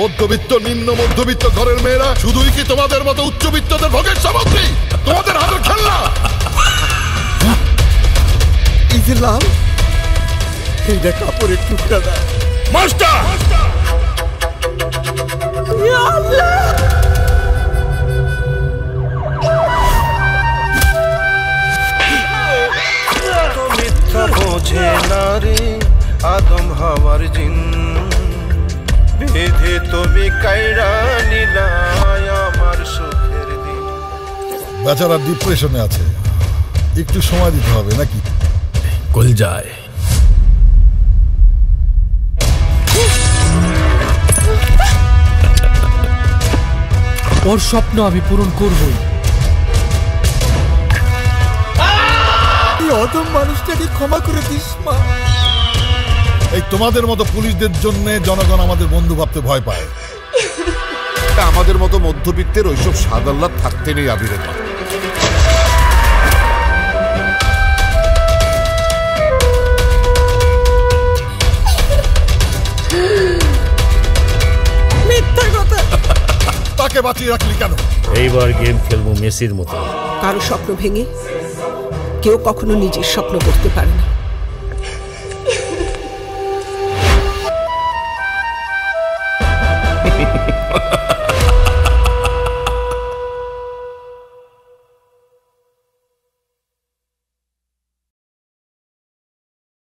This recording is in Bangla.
মধ্যবিত্ত নিম্ন মধ্যবিত্ত ঘরের মেয়েরা শুধুই কি তোমাদের মতো উচ্চবিত্তদের ভোগের সামগ্রী? তোমাদের হাতের খেলনা? এই যে লাল, এইটা কাপড়ের টুকরা না। মাস্টার! মিথ্যা বোঝে না রে আদম হওয়ার জিন, বেঁধে তুমি কাইরা নিলাই আমার সুখের দিন। বেচারা ডিপ্রেশনে আছে, একটু সময় দিতে হবে নাকি? কল যায়। ওর স্বপ্ন আমি পূরণ করবই। অদম মানুষটাকে ক্ষমা করে দিস মা। এই তোমাদের মতো পুলিশদের জন্য জনগণ আমাদের বন্ধু ভাবতে ভয় পায়। আমাদের মতো মধ্যবিত্তের ওইসব সাদাল্লাদ থাকতে নেই আবিরের মা। মিথ্যা কথা। তাকে বাঁচিয়ে রাখলি কেন? এইবার গেম খেলবো মেসির মতো। কারো স্বপ্ন ভেঙে কেউ কখনো নিজের স্বপ্ন করতে পারে না।